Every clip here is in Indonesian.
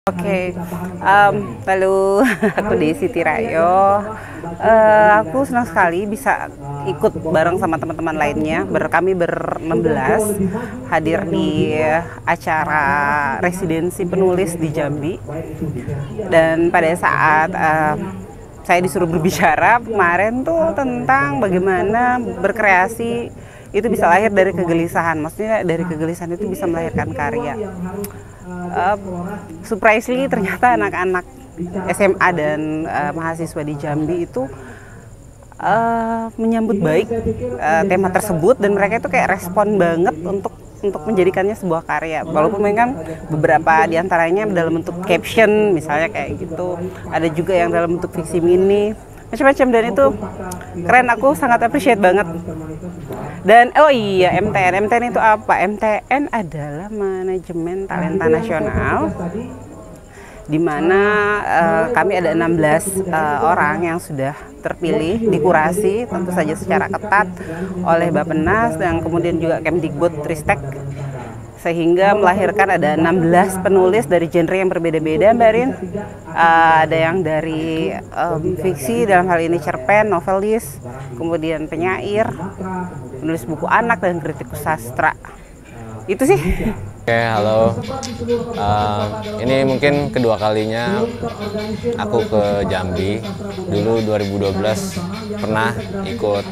Oke, lalu aku Desi Tirayo. Aku senang sekali bisa ikut bareng sama teman-teman lainnya. Kami ber-16 hadir di acara residensi penulis di Jambi. Dan pada saat saya disuruh berbicara kemarin tuh tentang bagaimana berkreasi itu bisa lahir dari kegelisahan. Maksudnya dari kegelisahan itu bisa melahirkan karya. Surprisingly ternyata anak-anak SMA dan mahasiswa di Jambi itu menyambut baik tema tersebut, dan mereka itu kayak respon banget untuk menjadikannya sebuah karya. Walaupun memang beberapa diantaranya dalam bentuk caption misalnya kayak gitu, ada juga yang dalam bentuk fiksi mini, macam-macam, dan itu keren. Aku sangat appreciate banget. Dan oh iya, MTN itu apa? MTN adalah Manajemen Talenta Nasional, di mana kami ada 16 orang yang sudah terpilih, dikurasi tentu saja secara ketat oleh Bappenas dan kemudian juga Kemdikbud-Ristek, sehingga melahirkan ada 16 penulis dari genre yang berbeda-beda, Mbak Rin. Ada yang dari fiksi, dalam hal ini cerpen, novelis, kemudian penyair, penulis buku anak, dan kritikus sastra. Itu sih. Oke, halo. Ini mungkin kedua kalinya aku ke Jambi. Dulu 2012 pernah ikut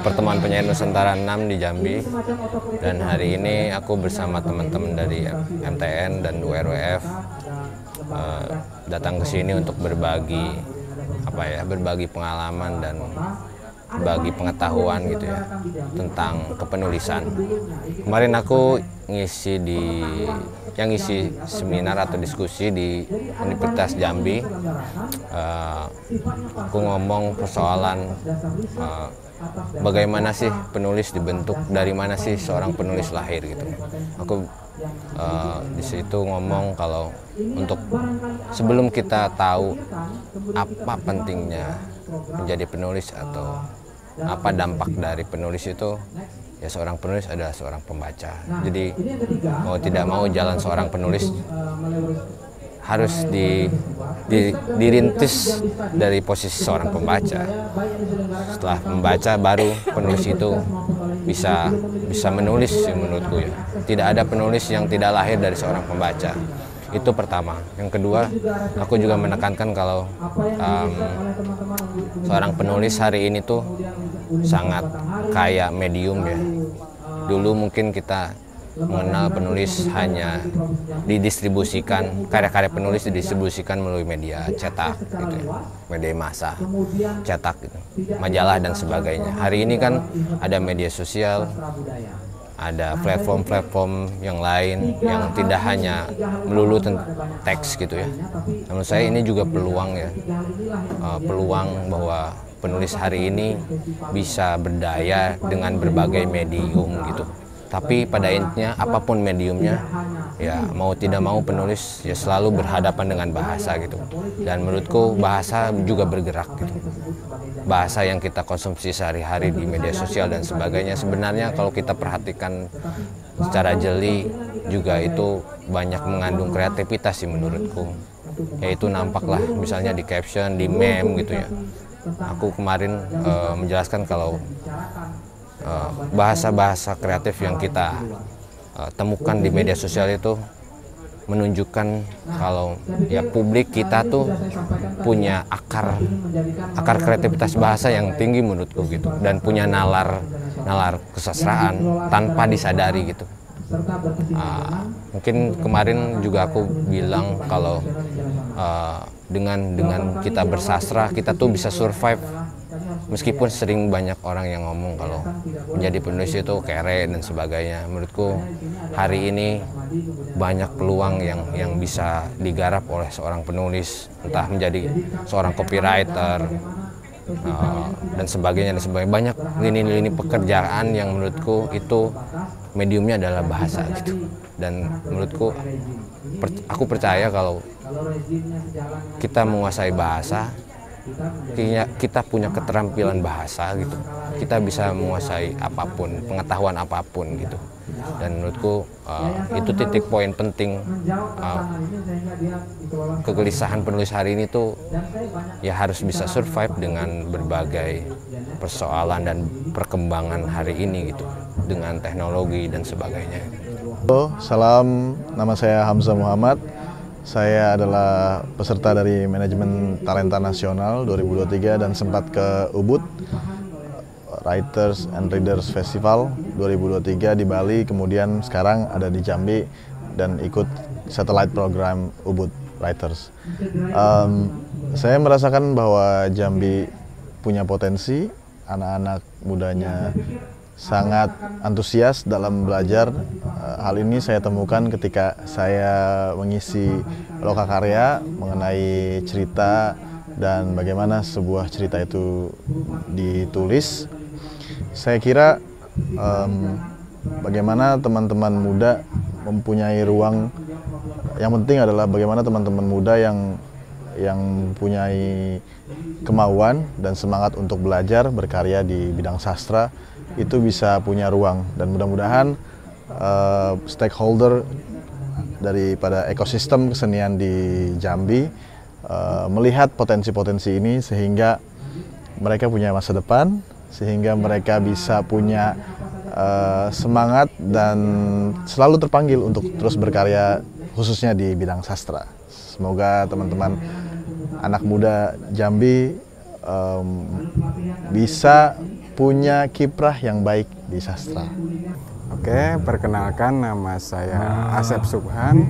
pertemuan penyair Nusantara 6 di Jambi. Dan hari ini aku bersama teman-teman dari MTN dan URWF datang ke sini untuk berbagi pengalaman dan bagi pengetahuan gitu ya tentang kepenulisan. Kemarin aku ngisi seminar atau diskusi di Universitas Jambi. Aku ngomong persoalan bagaimana sih penulis dibentuk, dari mana sih seorang penulis lahir gitu. Aku di situ ngomong kalau untuk sebelum kita tahu apa pentingnya menjadi penulis atau apa dampak dari penulis itu, ya seorang penulis adalah seorang pembaca. Jadi mau tidak mau jalan seorang penulis harus dirintis dari posisi seorang pembaca. Setelah membaca baru penulis itu bisa menulis menurutku ya. Tidak ada penulis yang tidak lahir dari seorang pembaca. Itu pertama. Yang kedua, aku juga menekankan kalau seorang penulis hari ini tuh sangat kaya medium ya. Dulu mungkin kita mengenal penulis hanya didistribusikan, karya-karya penulis didistribusikan melalui media cetak gitu ya, media massa, cetak gitu, majalah dan sebagainya. Hari ini kan ada media sosial, ada platform-platform yang lain yang tidak hanya melulu teks gitu ya. Menurut saya ini juga peluang ya, peluang bahwa penulis hari ini bisa berdaya dengan berbagai medium gitu. Tapi pada intinya apapun mediumnya, ya mau tidak mau penulis ya selalu berhadapan dengan bahasa gitu. Dan menurutku bahasa juga bergerak gitu. Bahasa yang kita konsumsi sehari-hari di media sosial dan sebagainya, sebenarnya kalau kita perhatikan secara jeli juga itu banyak mengandung kreativitas sih menurutku. Yaitu nampaklah misalnya di caption, di meme gitu ya. Aku kemarin menjelaskan kalau bahasa-bahasa kreatif yang kita temukan di media sosial itu menunjukkan kalau ya publik kita tuh punya akar kreativitas bahasa yang tinggi menurutku gitu, dan punya nalar kesastraan tanpa disadari gitu. Mungkin kemarin juga aku bilang kalau dengan kita bersastra kita tuh bisa survive. Meskipun sering banyak orang yang ngomong kalau menjadi penulis itu kere dan sebagainya, menurutku hari ini banyak peluang yang bisa digarap oleh seorang penulis, entah menjadi seorang copywriter dan sebagainya. Banyak lini-lini pekerjaan yang menurutku itu mediumnya adalah bahasa gitu. Dan menurutku aku percaya kalau kita menguasai bahasa, kita punya keterampilan bahasa gitu, kita bisa menguasai apapun, pengetahuan apapun gitu. Dan menurutku itu titik poin penting kegelisahan penulis hari ini tuh ya harus bisa survive dengan berbagai persoalan dan perkembangan hari ini gitu, dengan teknologi dan sebagainya. Halo, salam, nama saya Hamzah Muhammad. Saya adalah peserta dari Manajemen Talenta Nasional 2023 dan sempat ke Ubud Writers and Readers Festival 2023 di Bali, kemudian sekarang ada di Jambi dan ikut satellite program Ubud Writers. Saya merasakan bahwa Jambi punya potensi, anak-anak mudanya sangat antusias dalam belajar. Hal ini saya temukan ketika saya mengisi lokakarya mengenai cerita dan bagaimana sebuah cerita itu ditulis. Saya kira bagaimana teman-teman muda mempunyai ruang, yang penting adalah bagaimana teman-teman muda yang mempunyai kemauan dan semangat untuk belajar berkarya di bidang sastra itu bisa punya ruang, dan mudah-mudahan stakeholder daripada ekosistem kesenian di Jambi melihat potensi-potensi ini sehingga mereka punya masa depan, sehingga mereka bisa punya semangat dan selalu terpanggil untuk terus berkarya khususnya di bidang sastra. Semoga teman-teman anak muda Jambi bisa punya kiprah yang baik di sastra. Oke, perkenalkan, nama saya Asep Subhan.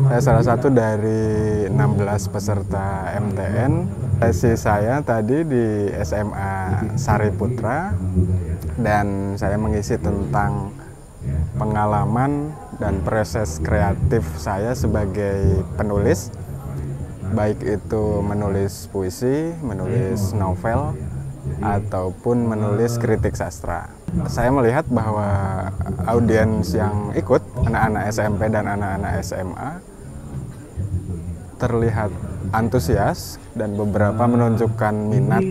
Saya salah satu dari 16 peserta MTN. Sesi saya tadi di SMA Sari Putra dan saya mengisi tentang pengalaman dan proses kreatif saya sebagai penulis, baik itu menulis puisi, menulis novel, ataupun menulis kritik sastra. Saya melihat bahwa audiens yang ikut, anak-anak SMP dan anak-anak SMA, terlihat antusias dan beberapa menunjukkan minat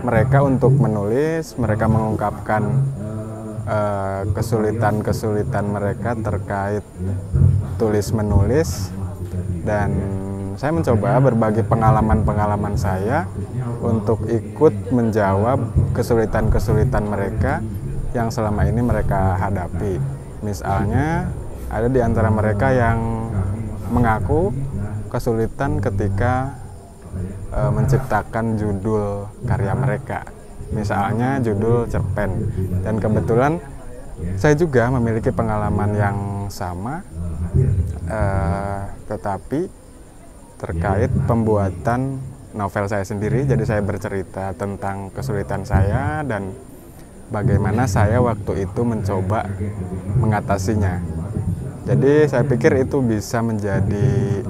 mereka untuk menulis. Mereka mengungkapkan kesulitan-kesulitan mereka terkait tulis-menulis, dan saya mencoba berbagi pengalaman-pengalaman saya untuk ikut menjawab kesulitan-kesulitan mereka yang selama ini mereka hadapi. Misalnya, ada di antara mereka yang mengaku kesulitan ketika menciptakan judul karya mereka. Misalnya judul cerpen. Dan kebetulan saya juga memiliki pengalaman yang sama, tetapi terkait pembuatan novel saya sendiri. Jadi saya bercerita tentang kesulitan saya dan bagaimana saya waktu itu mencoba mengatasinya. Jadi saya pikir itu bisa menjadi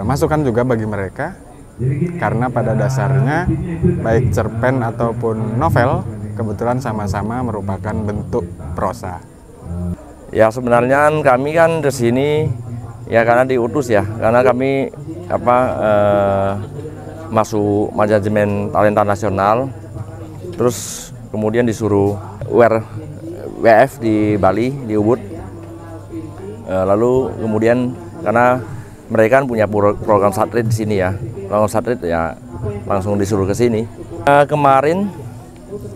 masukan juga bagi mereka, karena pada dasarnya baik cerpen ataupun novel kebetulan sama-sama merupakan bentuk prosa. Ya, sebenarnya kami kan di sini ya karena diutus ya, karena kami masuk Manajemen Talenta Nasional, terus kemudian disuruh WF di Bali, di Ubud. Lalu kemudian karena mereka kan punya program satrit di sini ya, program satrit ya langsung disuruh ke sini. Kemarin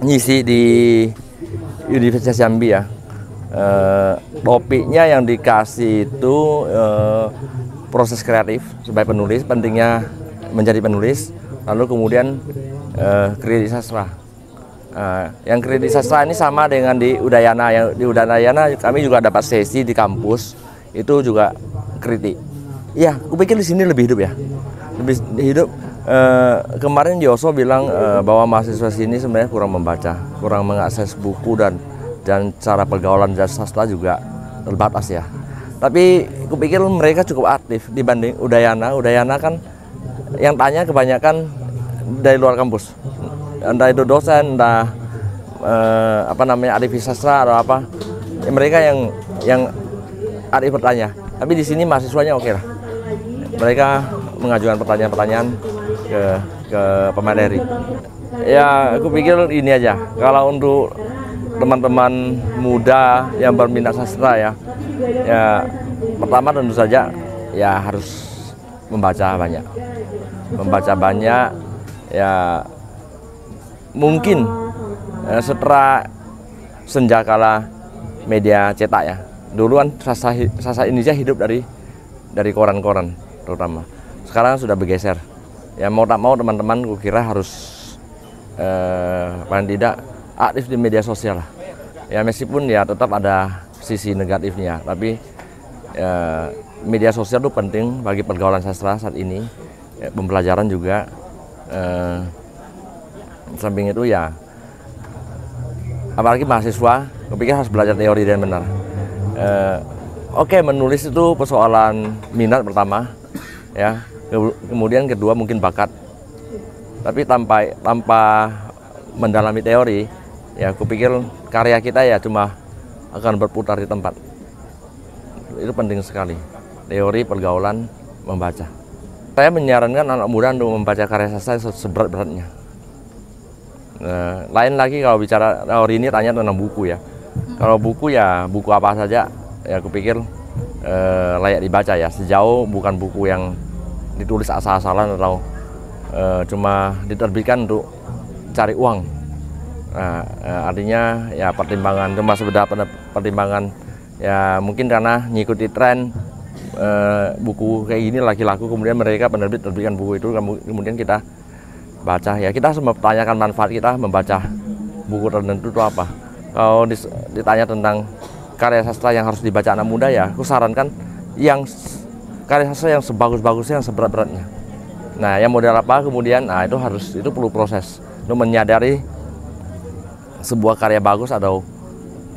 ngisi di Universitas Jambi ya. Topiknya yang dikasih itu proses kreatif sebagai penulis, pentingnya menjadi penulis, lalu kemudian kritik sastra. Yang kritik sastra ini sama dengan di Udayana. Yang di Udayana kami juga dapat sesi di kampus, itu juga kritik. Ya, aku pikir di sini lebih hidup ya, lebih hidup. Kemarin Yoso bilang bahwa mahasiswa sini sebenarnya kurang membaca, kurang mengakses buku dan cara pergaulan dan sastra juga terbatas ya. Tapi aku pikir mereka cukup aktif dibanding Udayana. Udayana kan yang tanya kebanyakan dari luar kampus, entah itu dosen, entah aktivis sastra atau apa. Ya, mereka yang aktif bertanya. Tapi di sini mahasiswanya oke lah. Mereka mengajukan pertanyaan-pertanyaan ke pemateri. Ya, aku pikir ini aja. Kalau untuk teman-teman muda yang berminat sastra ya, pertama tentu saja ya harus membaca banyak ya, mungkin setelah senjakala media cetak ya, dulu kan sastra Indonesia hidup dari koran-koran terutama, sekarang sudah bergeser ya, mau tak mau teman-teman kukira harus paling tidak aktif di media sosial lah. Ya meskipun ya tetap ada sisi negatifnya, tapi media sosial itu penting bagi pergaulan sastra saat ini, pembelajaran juga. Samping itu ya, apalagi mahasiswa, kepikir harus belajar teori dan benar. Oke, menulis itu persoalan minat pertama, ya. Kemudian kedua mungkin bakat. Tapi tanpa mendalami teori, ya kupikir karya kita ya cuma akan berputar di tempat. Itu penting sekali, teori, pergaulan, membaca. Saya menyarankan anak muda untuk membaca karya sastra seberat-beratnya. Lain lagi kalau bicara teori ini tanya tentang buku ya. Kalau buku ya buku apa saja ya kupikir layak dibaca ya, sejauh bukan buku yang ditulis asal-asalan atau cuma diterbitkan untuk cari uang. Artinya ya pertimbangan, cuma sekedar pertimbangan ya, mungkin karena ngikuti tren buku kayak gini lagi laku, kemudian mereka penerbit terbitkan buku itu, kemudian kita baca ya. Kita harus mempertanyakan manfaat kita membaca buku tertentu itu apa. Kalau ditanya tentang karya sastra yang harus dibaca anak muda ya, aku sarankan yang karya sastra yang sebagus-bagusnya, yang seberat-beratnya. Nah, yang model apa kemudian, itu perlu proses untuk menyadari sebuah karya bagus atau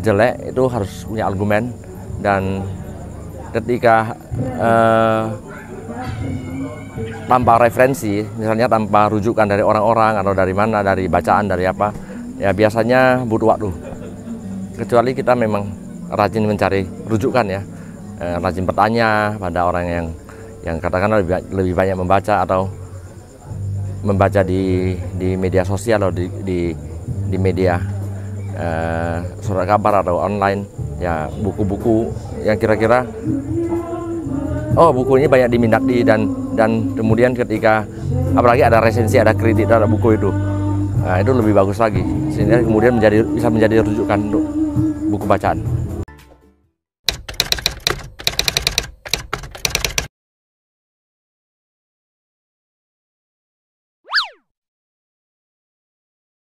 jelek, itu harus punya argumen. Dan ketika tanpa referensi, misalnya tanpa rujukan dari orang-orang atau dari mana, dari bacaan, dari apa, ya biasanya butuh waktu. Kecuali kita memang rajin mencari rujukan ya, rajin bertanya pada orang yang katakanlah lebih banyak membaca atau membaca di media sosial atau di media surat kabar atau online ya, buku-buku yang kira-kira buku ini banyak diminati dan kemudian ketika apalagi ada resensi, ada kritik terhadap buku itu, itu lebih bagus lagi, sehingga kemudian bisa menjadi rujukan untuk buku bacaan.